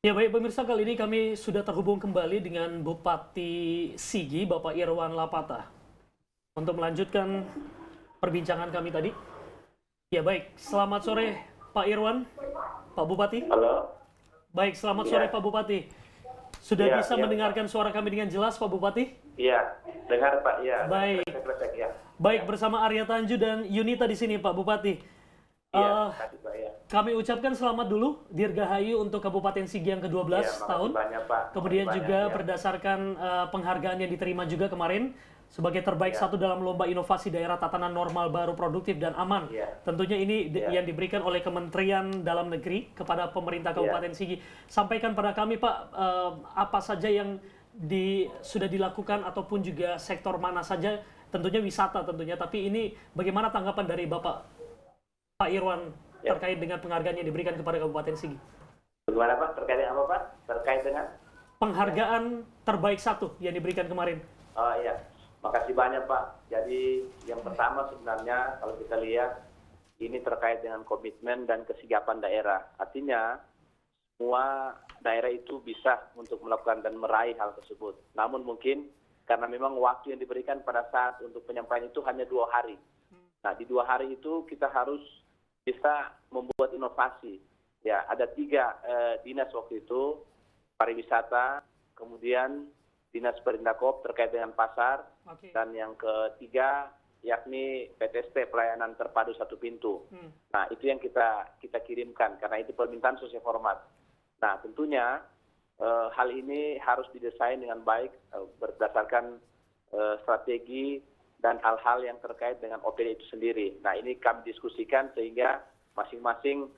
Ya baik pemirsa, kali ini kami sudah terhubung kembali dengan Bupati Sigi, Bapak Irwan Lapata. Untuk melanjutkan perbincangan kami tadi. Ya baik, selamat sore Pak Irwan, Pak Bupati. Halo? Baik, selamat Iya, sore Pak Bupati. Sudah iya, bisa iya, Pak. mendengarkan suara kami dengan jelas Pak Bupati? Iya, dengar Pak, iya. Baik, Kresek-kresek, ya. baik Iya, bersama Arya Tanju dan Yunita di sini Pak Bupati. iya, Eh, makasih Pak, ya. Kami ucapkan selamat dulu Dirgahayu untuk Kabupaten Sigi yang ke-12 Iya, makasih tahun. banyak Pak. Kemudian Makasih juga banyak, ya. berdasarkan penghargaan yang diterima juga kemarin sebagai terbaik Iya. satu dalam lomba inovasi daerah tatanan normal baru produktif dan aman. Iya. Tentunya ini Iya. yang diberikan oleh Kementerian Dalam Negeri kepada pemerintah Iya. Kabupaten Sigi. Sampaikan pada kami Pak, apa saja yang sudah dilakukan ataupun juga sektor mana saja, tentunya wisata tentunya. Tapi ini bagaimana tanggapan dari Bapak Pak Irwan Ya. terkait dengan penghargaan yang diberikan kepada Kabupaten Sigi? Bagaimana Pak? Terkait dengan apa Pak? Terkait dengan? Penghargaan terbaik satu yang diberikan kemarin. Oh iya, makasih banyak Pak. Jadi yang pertama sebenarnya kalau kita lihat ini terkait dengan komitmen dan kesigapan daerah. Artinya semua daerah itu bisa untuk melakukan dan meraih hal tersebut. Namun mungkin karena memang waktu yang diberikan pada saat untuk penyampaian itu hanya 2 hari. Nah di 2 hari itu kita harus bisa membuat inovasi. Ya ada 3 dinas waktu itu, pariwisata, kemudian dinas Perindakop terkait dengan pasar, Oke. dan yang ketiga yakni PTSP pelayanan terpadu satu pintu. Nah itu yang kita kirimkan karena itu permintaan sesuai format. Nah tentunya hal ini harus didesain dengan baik berdasarkan strategi dan hal-hal yang terkait dengan OPD itu sendiri. Nah ini kami diskusikan sehingga masing-masing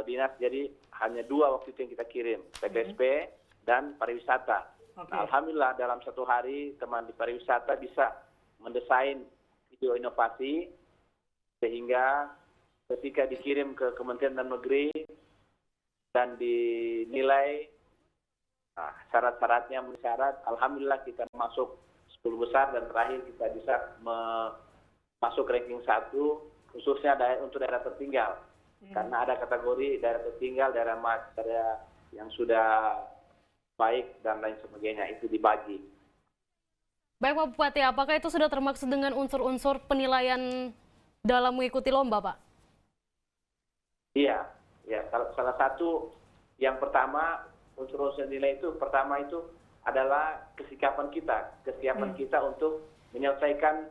dinas, jadi hanya 2 waktu itu yang kita kirim, PTSP dan pariwisata. Oke. Nah, alhamdulillah dalam 1 hari teman di pariwisata bisa mendesain video inovasi sehingga ketika dikirim ke Kementerian Dalam Negeri dan dinilai syarat-syaratnya memenuhi syarat, alhamdulillah kita masuk 10 besar dan terakhir kita bisa masuk ranking 1 khususnya untuk daerah tertinggal. Karena ada kategori daerah tertinggal, daerah yang sudah baik dan lain sebagainya, itu dibagi. Baik Pak Bupati, apakah itu sudah termaksud dengan unsur-unsur penilaian dalam mengikuti lomba Pak? Iya, ya salah satu yang pertama unsur-unsur nilai itu pertama itu adalah kesiapan kita untuk menyelesaikan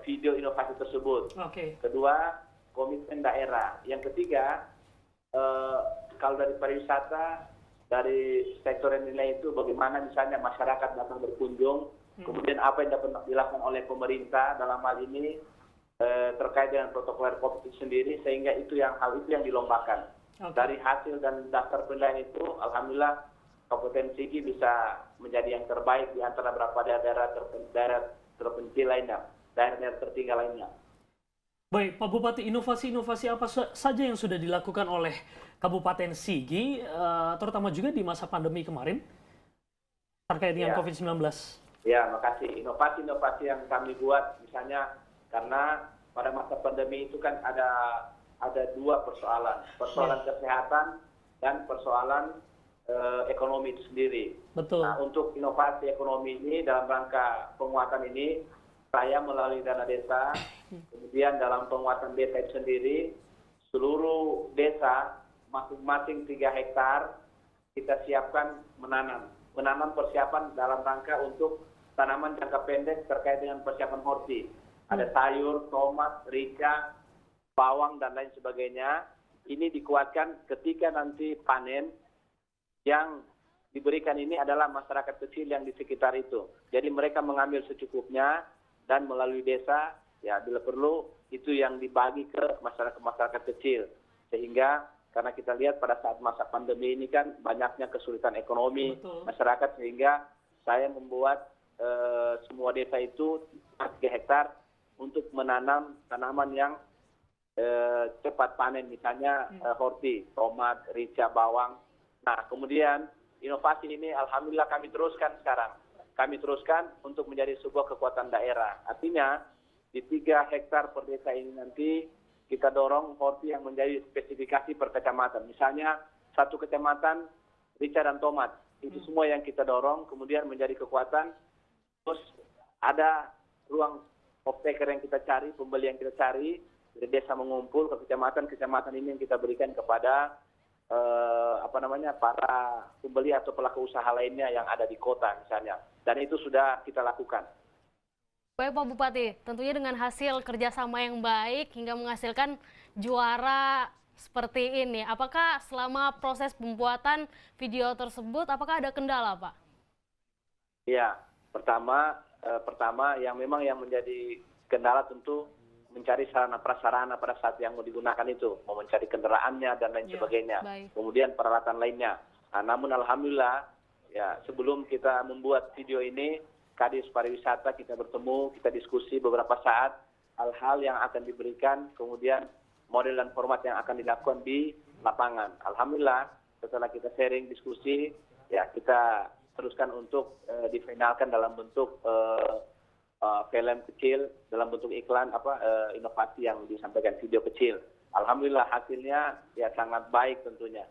video inovasi tersebut. Oke. Kedua, komitmen daerah. Yang ketiga, kalau dari pariwisata, dari sektor yang nilai itu bagaimana misalnya masyarakat datang berkunjung, kemudian apa yang dapat dilakukan oleh pemerintah dalam hal ini terkait dengan protokol COVID itu sendiri, sehingga hal itu yang dilombakan. Oke. Dari hasil dan daftar penilaian itu, alhamdulillah Kabupaten Sigi bisa menjadi yang terbaik di antara beberapa daerah terpencil lainnya, daerah tertinggal lainnya. Baik, Pak Bupati, inovasi-inovasi apa saja yang sudah dilakukan oleh Kabupaten Sigi, terutama juga di masa pandemi kemarin, terkait dengan Ya. COVID-19? Ya, makasih. Inovasi-inovasi yang kami buat, misalnya karena pada masa pandemi itu kan ada 2 persoalan kesehatan dan persoalan ekonomi itu sendiri. Betul. Nah, untuk inovasi ekonomi ini dalam rangka penguatan ini, saya melalui dana desa, kemudian dalam penguatan desa itu sendiri, seluruh desa masing-masing 3 hektar kita siapkan menanam persiapan dalam rangka untuk tanaman jangka pendek terkait dengan persiapan horti. Ada sayur, tomat, rica, bawang dan lain sebagainya. Ini dikuatkan ketika nanti panen, yang diberikan ini adalah masyarakat kecil yang di sekitar itu. Jadi mereka mengambil secukupnya dan melalui desa, ya bila perlu itu yang dibagi ke masyarakat kecil. Sehingga karena kita lihat pada saat masa pandemi ini kan banyaknya kesulitan ekonomi. Betul. Masyarakat, sehingga saya membuat semua desa itu 3 hektar untuk menanam tanaman yang cepat panen, misalnya horti, tomat, rica, bawang. Nah, kemudian inovasi ini alhamdulillah kami teruskan sekarang. Kami teruskan untuk menjadi sebuah kekuatan daerah. Artinya di 3 hektar per desa ini nanti kita dorong horti yang menjadi spesifikasi per kecamatan. Misalnya satu kecamatan rica dan tomat. Itu semua yang kita dorong, kemudian menjadi kekuatan. Terus ada ruang off-taker yang kita cari, pembeli yang kita cari, dari desa mengumpul ke kecamatan ini yang kita berikan kepada para pembeli atau pelaku usaha lainnya yang ada di kota misalnya. Dan itu sudah kita lakukan. Baik Pak Bupati, tentunya dengan hasil kerjasama yang baik hingga menghasilkan juara seperti ini. Apakah selama proses pembuatan video tersebut, apakah ada kendala Pak? Ya, pertama yang memang yang menjadi kendala tentu mencari sarana prasarana pada saat yang mau digunakan itu, mau mencari kendaraannya dan lain sebagainya. Baik. Kemudian peralatan lainnya. Nah, namun alhamdulillah ya sebelum kita membuat video ini, Kadis Pariwisata kita bertemu, kita diskusi beberapa saat hal-hal yang akan diberikan, kemudian model dan format yang akan dilakukan di lapangan. Alhamdulillah setelah kita sharing diskusi, ya kita teruskan untuk difinalkan dalam bentuk film kecil, dalam bentuk iklan inovasi yang disampaikan video kecil. Alhamdulillah hasilnya ya sangat baik tentunya.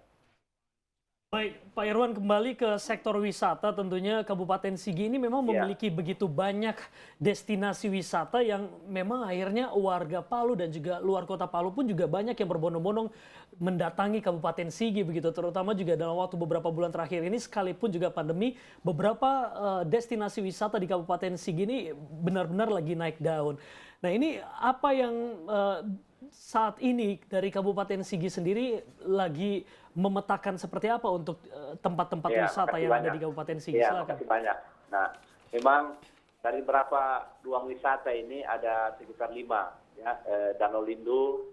Baik, Pak Irwan, kembali ke sektor wisata, tentunya Kabupaten Sigi ini memang memiliki begitu banyak destinasi wisata yang memang akhirnya warga Palu dan juga luar kota Palu pun juga banyak yang berbondong-bondong mendatangi Kabupaten Sigi begitu, terutama juga dalam waktu beberapa bulan terakhir ini sekalipun juga pandemi, beberapa destinasi wisata di Kabupaten Sigi ini benar-benar lagi naik daun. Nah, ini apa yang saat ini dari Kabupaten Sigi sendiri lagi memetakan seperti apa untuk tempat-tempat wisata yang ada di Kabupaten Sigi? Ya, silakan. makasih banyak. Nah, memang dari berapa ruang wisata ini ada sekitar 5, ya, Danau Lindu,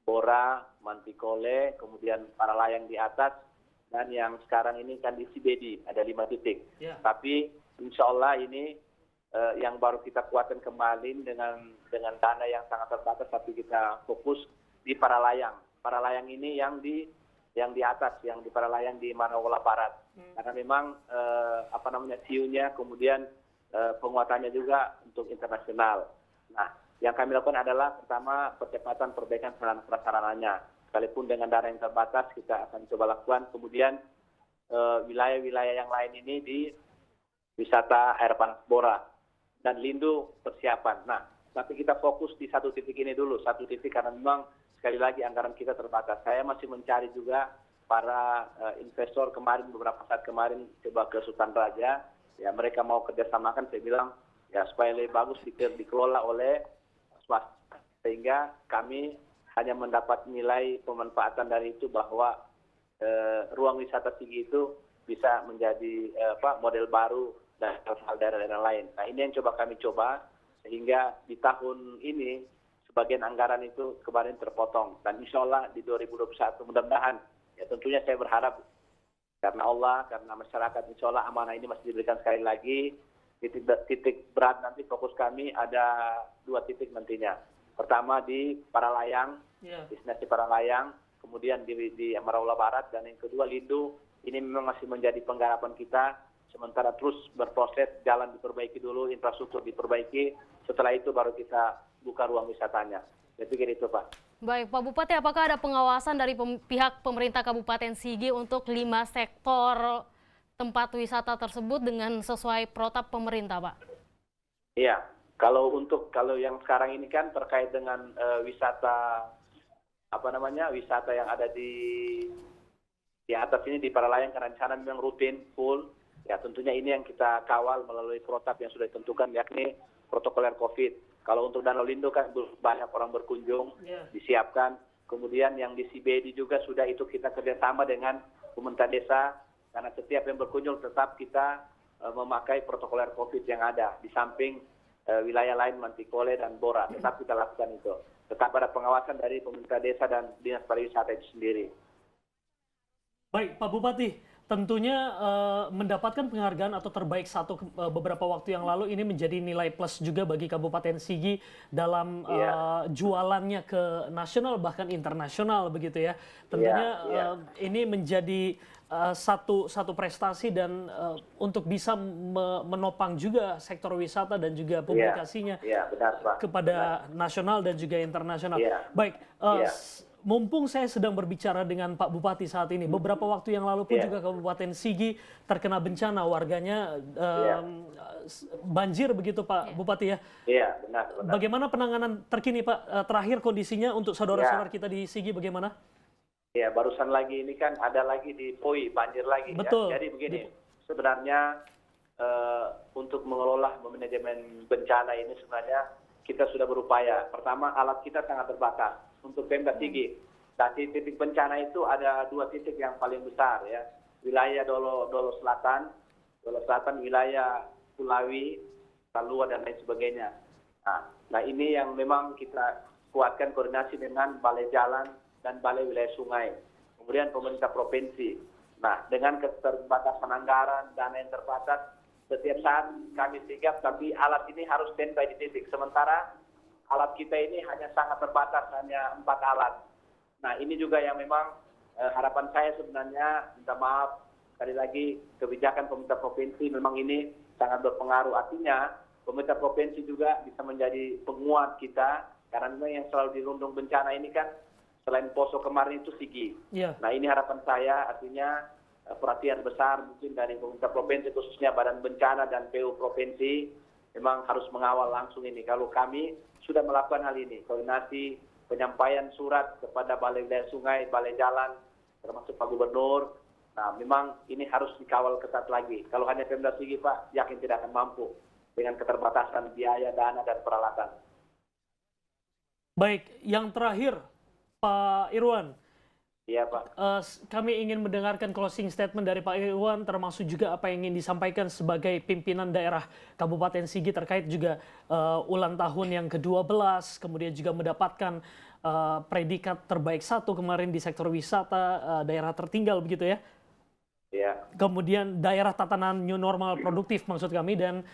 Bora, Mantikole, kemudian Paralayang di atas, dan yang sekarang ini kan di Sibedi ada 5 titik. Ya. Tapi insya Allah ini yang baru kita kuatkan kembali dengan dana yang sangat terbatas, tapi kita fokus di Paralayang. Paralayang ini yang di atas, yang di Paralayang di Manaola Barat. Karena memang view-nya, kemudian penguatannya juga untuk internasional. Nah, yang kami lakukan adalah pertama percepatan perbaikan sarana prasarananya. Sekalipun dengan dana yang terbatas kita akan coba lakukan. Kemudian wilayah-wilayah yang lain ini di wisata air panas Bora dan Lindu persiapan. Nah, tapi kita fokus di satu titik ini dulu, satu titik karena memang sekali lagi anggaran kita terbatas. Saya masih mencari juga para investor kemarin, beberapa saat kemarin coba ke Sultan Raja, ya mereka mau kerjasamakan, saya bilang ya supaya lebih bagus dikelola oleh swasta, sehingga kami hanya mendapat nilai pemanfaatan dari itu bahwa ruang wisata Sigi itu bisa menjadi model baru dan hal daerah-daerah lain. Nah, ini yang kami coba sehingga di tahun ini sebagian anggaran itu kemarin terpotong, dan insya Allah di 2021 mudah-mudahan, ya tentunya saya berharap karena Allah, karena masyarakat, insya Allah amanah ini masih diberikan sekali lagi. Titik berat nanti fokus kami ada 2 titik nantinya. Pertama di Paralayang, destinasi Paralayang, kemudian di Manaola Barat, dan yang kedua Lindu. Ini memang masih menjadi penggarapan kita, sementara terus berproses, jalan diperbaiki dulu, infrastruktur diperbaiki, setelah itu baru kita buka ruang wisatanya. Saya pikir itu, Pak. Baik, Pak Bupati, apakah ada pengawasan dari pihak pemerintah Kabupaten Sigi untuk 5 sektor tempat wisata tersebut dengan sesuai protap pemerintah, Pak? Iya, kalau yang sekarang ini kan terkait dengan wisata wisata yang ada di atas ini di Paralayang, karena di sana memang rutin full. Ya tentunya ini yang kita kawal melalui protap yang sudah ditentukan, yakni protokoler COVID. Kalau untuk Danau Lindu kan banyak orang berkunjung, disiapkan. Kemudian yang di Sibedi juga sudah, itu kita kerjasama dengan pemerintah desa, karena setiap yang berkunjung tetap kita memakai protokoler COVID yang ada. Di samping wilayah lain Mantikole dan Bora, tetap kita lakukan itu. Tetap ada pengawasan dari pemerintah desa dan dinas pariwisata itu sendiri. Baik, Pak Bupati, tentunya mendapatkan penghargaan atau terbaik beberapa waktu yang lalu ini menjadi nilai plus juga bagi Kabupaten Sigi dalam jualannya ke nasional bahkan internasional begitu ya. Tentunya ini menjadi satu prestasi dan untuk bisa menopang juga sektor wisata dan juga publikasinya benar, Pak. kepada nasional dan juga internasional. Baik. mumpung saya sedang berbicara dengan Pak Bupati saat ini, beberapa waktu yang lalu pun Iya. juga Kabupaten Sigi terkena bencana, warganya banjir begitu Pak Bupati ya. Iya, benar. Bagaimana penanganan terkini Pak? Terakhir kondisinya untuk saudara-saudara kita di Sigi bagaimana? Ya, barusan lagi ini kan ada lagi di Poi, banjir lagi. Betul. Ya. Jadi begini, sebenarnya untuk mengelola manajemen bencana ini sebenarnya kita sudah berupaya. Pertama, alat kita sangat terbatas. Untuk Pemda Sigi, dari titik bencana itu ada 2 titik yang paling besar ya. Wilayah Dolo Selatan, wilayah Kulawi, Talua dan lain sebagainya. Nah ini yang memang kita kuatkan koordinasi dengan Balai Jalan dan Balai Wilayah Sungai. Kemudian pemerintah provinsi. Nah dengan keterbatasan anggaran, dana yang terbatas, setiap saat kami sigap, tapi alat ini harus standby di titik. Sementara alat kita ini hanya sangat terbatas, hanya 4 alat. Nah ini juga yang memang harapan saya sebenarnya, minta maaf, sekali lagi kebijakan pemerintah provinsi memang ini sangat berpengaruh. Artinya pemerintah provinsi juga bisa menjadi penguat kita, karena memang yang selalu dirundung bencana ini kan selain Poso kemarin itu Sigi. Iya. Nah ini harapan saya, artinya perhatian besar mungkin dari pemerintah provinsi, khususnya Badan Bencana dan PU Provinsi, memang harus mengawal langsung ini. Kalau kami sudah melakukan hal ini, koordinasi penyampaian surat kepada Balai Wilayah Sungai, Balai Jalan, termasuk Pak Gubernur. Nah, memang ini harus dikawal ketat lagi. Kalau hanya Pemda Sigi, Pak, yakin tidak akan mampu dengan keterbatasan biaya, dana, dan peralatan. Baik, yang terakhir Pak Irwan. Iya, Pak. Kami ingin mendengarkan closing statement dari Pak Irwan, termasuk juga apa yang ingin disampaikan sebagai pimpinan daerah Kabupaten Sigi terkait juga ulang tahun yang ke-12, kemudian juga mendapatkan predikat terbaik 1 kemarin di sektor wisata, daerah tertinggal begitu ya. Iya. Kemudian daerah tatanan new normal produktif maksud kami, dan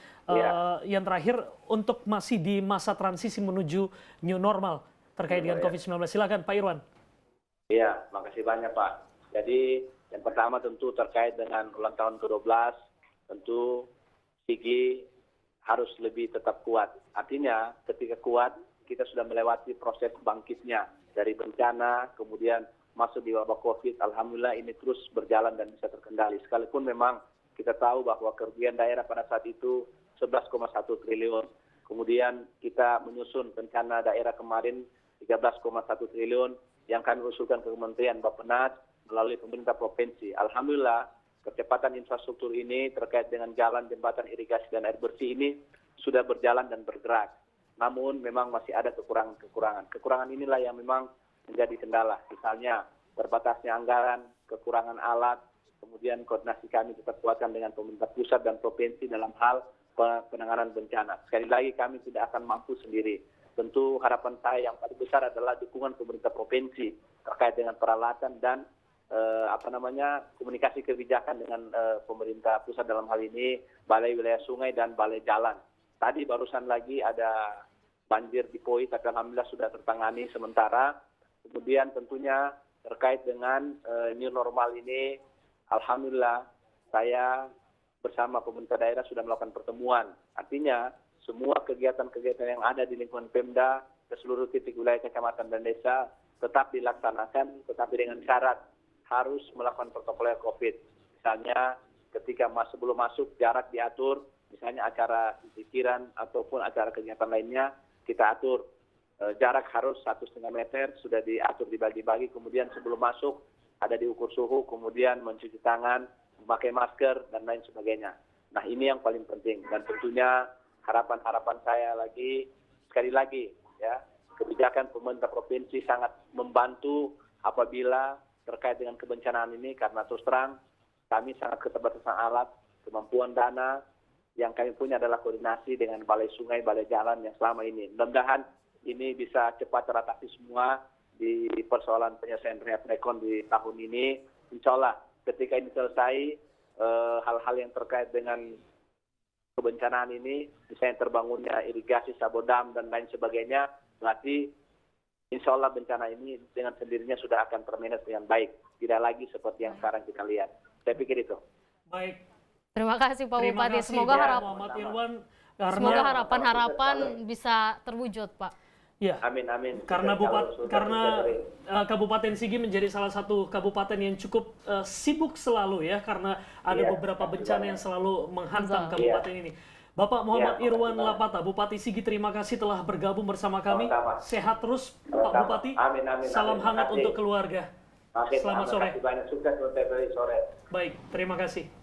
yang terakhir untuk masih di masa transisi menuju new normal terkait dengan COVID-19. Silakan Pak Irwan. Iya, makasih banyak Pak. Jadi yang pertama tentu terkait dengan ulang tahun ke-12, tentu Sigi harus lebih tetap kuat. Artinya ketika kuat, kita sudah melewati proses bangkitnya dari bencana, kemudian masuk di wabah COVID. Alhamdulillah ini terus berjalan dan bisa terkendali. Sekalipun memang kita tahu bahwa kerugian daerah pada saat itu 11,1 triliun. Kemudian kita menyusun rencana daerah kemarin 13,1 triliun. Yang kami usulkan ke Kementerian Bappenas melalui pemerintah provinsi. Alhamdulillah kecepatan infrastruktur ini terkait dengan jalan, jembatan, irigasi, dan air bersih ini sudah berjalan dan bergerak. Namun memang masih ada kekurangan. Kekurangan inilah yang memang menjadi kendala. Misalnya terbatasnya anggaran, kekurangan alat, kemudian koordinasi kami tetap kuatkan dengan pemerintah pusat dan provinsi dalam hal penanganan bencana. Sekali lagi kami tidak akan mampu sendiri. Tentu harapan saya yang paling besar adalah dukungan pemerintah provinsi terkait dengan peralatan dan komunikasi kebijakan dengan pemerintah pusat dalam hal ini, Balai Wilayah Sungai dan Balai Jalan. Tadi barusan lagi ada banjir di Poi, tapi alhamdulillah sudah tertangani sementara. Kemudian tentunya terkait dengan new normal ini, alhamdulillah saya bersama pemerintah daerah sudah melakukan pertemuan. Artinya semua kegiatan-kegiatan yang ada di lingkungan Pemda ke seluruh titik wilayah kecamatan dan desa tetap dilaksanakan, tetapi dengan syarat harus melakukan protokol COVID. Misalnya ketika sebelum masuk jarak diatur, misalnya acara pikiran ataupun acara kegiatan lainnya kita atur jarak harus 1,5 meter, sudah diatur dibagi-bagi. Kemudian sebelum masuk ada diukur suhu, kemudian mencuci tangan, memakai masker dan lain sebagainya. Nah ini yang paling penting, dan tentunya harapan saya lagi, sekali lagi ya, kebijakan pemerintah provinsi sangat membantu apabila terkait dengan kebencanaan ini, karena terus terang kami sangat keterbatasan alat, kemampuan dana, yang kami punya adalah koordinasi dengan Balai Sungai, Balai Jalan yang selama ini. Mudah-mudahan ini bisa cepat teratasi semua di persoalan penyelesaian rekon di tahun ini. Insya Allah ketika ini selesai, hal-hal yang terkait dengan kebencanaan ini, misalnya terbangunnya irigasi, sabodam, dan lain sebagainya, berarti insya Allah bencana ini dengan sendirinya sudah akan termanage dengan baik. Tidak lagi seperti yang sekarang kita lihat. Saya pikir itu. Baik. Terima kasih Pak Terima Bupati. kasih, Semoga Pak Muhammad Irwan, karena harapan-harapan bisa terwujud, Pak. Ya. Amin, amin. Karena Kalau sudah sejahtera. Kabupaten Sigi menjadi salah satu kabupaten yang cukup sibuk selalu ya, karena ada Iya, beberapa terima kasih bencana banyak. yang selalu menghantam Betul. kabupaten ini. Bapak Muhammad Iya, Irwan makasih banyak. Lapata, Bupati Sigi, terima kasih telah bergabung bersama kami. Sama-sama. Sehat terus Pak Sama-sama. Bupati. Amin, amin, Salam amin. hangat Terima kasih. untuk keluarga. Oke, Selamat sore. terima kasih banyak. Sukses untuk sore. Baik, terima kasih.